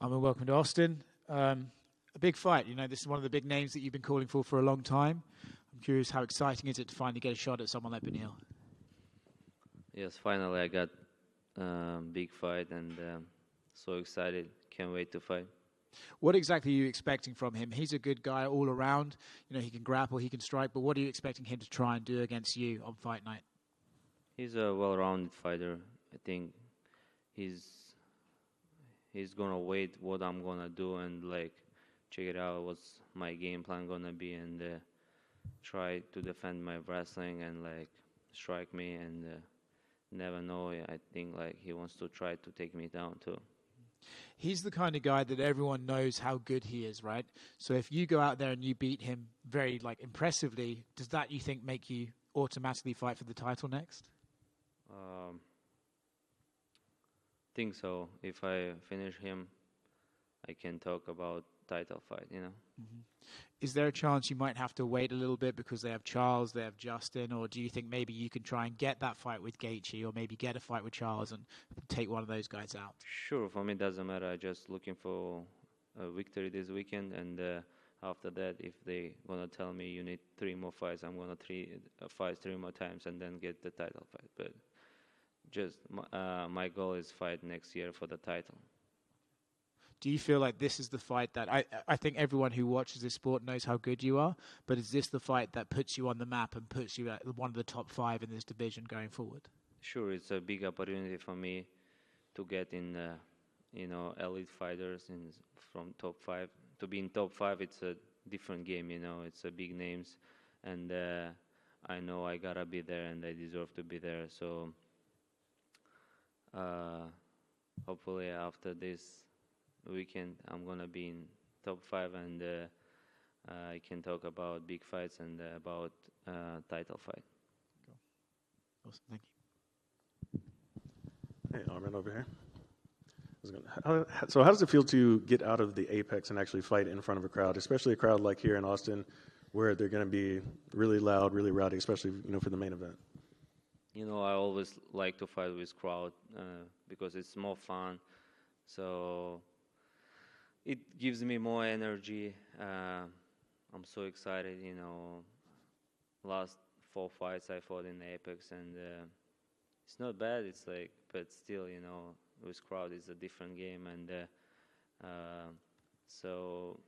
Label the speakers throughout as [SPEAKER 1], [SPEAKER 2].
[SPEAKER 1] Arman, welcome to Austin. A big fight. You know, this is one of the big names that you've been calling for a long time. I'm curious, how exciting is it to finally get a shot at someone like Beneil?
[SPEAKER 2] Yes, finally I got big fight and so excited. Can't wait to fight.
[SPEAKER 1] What exactly are you expecting from him? He's a good guy all around. You know, he can grapple, he can strike, but what are you expecting him to try and do against you on fight night?
[SPEAKER 2] He's a well-rounded fighter. I think he's gonna wait what I'm gonna do and like check it out what's my game plan gonna be and try to defend my wrestling and like strike me and never know. I think like he wants to try to take me down too.
[SPEAKER 1] He's the kind of guy that everyone knows how good he is, right? So if you go out there and you beat him very like impressively, does that, you think, make you automatically fight for the title next?
[SPEAKER 2] Think so. If I finish him, I can talk about title fight, you know.
[SPEAKER 1] Mm-hmm. Is there a chance you might have to wait a little bit because they have Charles, they have Justin, or do you think maybe you can try and get that fight with Gaethje or maybe get a fight with Charles and take one of those guys out?
[SPEAKER 2] Sure, for me it doesn't matter. I'm just looking for a victory this weekend, and after that, if they gonna tell me you need 3 more fights, I'm gonna fight 3 more times and then get the title fight. But just my goal is fight next year for the title.
[SPEAKER 1] Do you feel like this is the fight that I think everyone who watches this sport knows how good you are, but is this the fight that puts you on the map and puts you at one of the top 5 in this division going forward?
[SPEAKER 2] Sure, it's a big opportunity for me to get in, elite fighters from top 5. To be in top 5, it's a different game, you know. It's a big names, and I know I gotta be there, and I deserve to be there. So hopefully after this weekend, I'm gonna be in top 5, and I can talk about big fights and about title fight.
[SPEAKER 1] Cool. Awesome, thank you.
[SPEAKER 3] Hey, Arman over here. So how does it feel to get out of the apex and actually fight in front of a crowd, especially a crowd like here in Austin, where they're going to be really loud, really rowdy, especially for the main event?
[SPEAKER 2] You know, I always like to fight with crowd because it's more fun. So it gives me more energy. I'm so excited. You know, last 4 fights I fought in Apex, and it's not bad. It's like, but still, you know, with crowd it's a different game, and so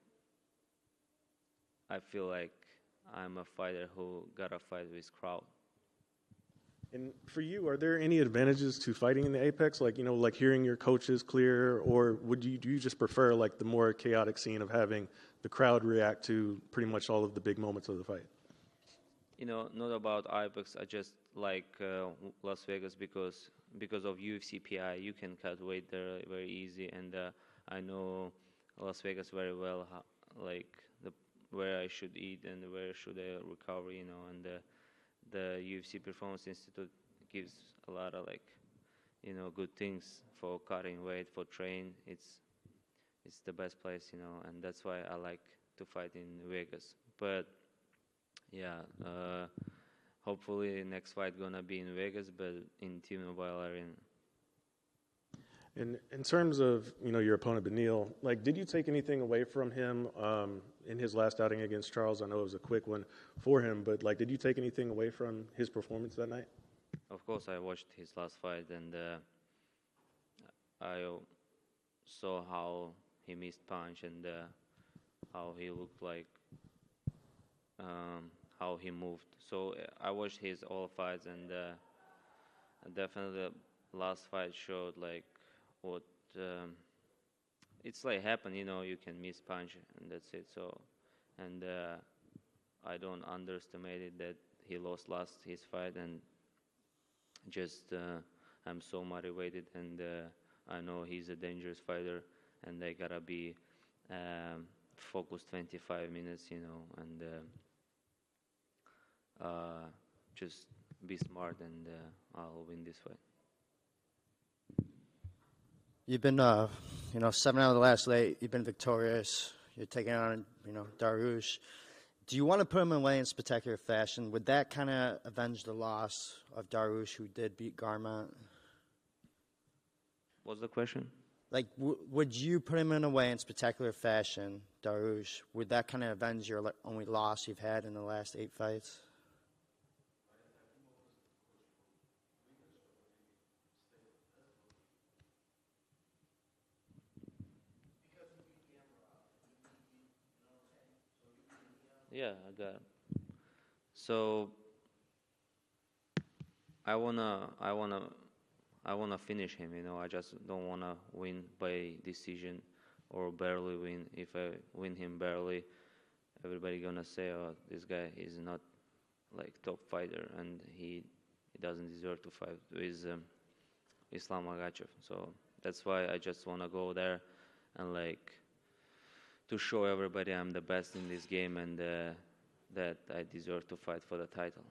[SPEAKER 2] I feel like I'm a fighter who gotta fight with crowd.
[SPEAKER 3] And for you, are there any advantages to fighting in the apex, like like hearing your coaches clear, or do you just prefer like the more chaotic scene of having the crowd react to pretty much all of the big moments of the fight?
[SPEAKER 2] You know, not about Apex. I just like Las Vegas because of UFC PI. You can cut weight there very easy, and I know Las Vegas very well, where I should eat and where should I recover. You know, and the UFC Performance Institute gives a lot of good things for cutting weight, for train. It's the best place, you know, and that's why I like to fight in Vegas. But yeah, hopefully next fight gonna be in Vegas, but in T-Mobile Arena.
[SPEAKER 3] In terms of your opponent Beneil, like, did you take anything away from him in his last outing against Charles? I know it was a quick one for him, but like, did you take anything away from his performance that night?
[SPEAKER 2] Of course, I watched his last fight, and I saw how he missed punch and how he looked like, how he moved. So I watched his all fights, and definitely the last fight showed like what it's like happened. You know, you can miss punch, and that's it. So, and I don't underestimate it that he lost his fight, and just I'm so motivated, and I know he's a dangerous fighter, and I gotta be focused 25 minutes, you know, and just be smart, and I'll win this fight.
[SPEAKER 4] You've been, 7 out of the last 8. You've been victorious. You're taking on, Dariush. Do you want to put him away in spectacular fashion? Would that kind of avenge the loss of Dariush, who did beat Garmont?
[SPEAKER 2] What's the question?
[SPEAKER 4] Like, would you put him in a way in spectacular fashion, Dariush? Would that kind of avenge your only loss you've had in the last 8 fights?
[SPEAKER 2] Yeah, I got it. So I wanna finish him. I just don't wanna win by decision or barely win. If I win him barely, everybody gonna say, "Oh, this guy is not like top fighter, and he doesn't deserve to fight with Islam Magachev." So that's why I just wanna go there and like to show everybody I'm the best in this game and that I deserve to fight for the title.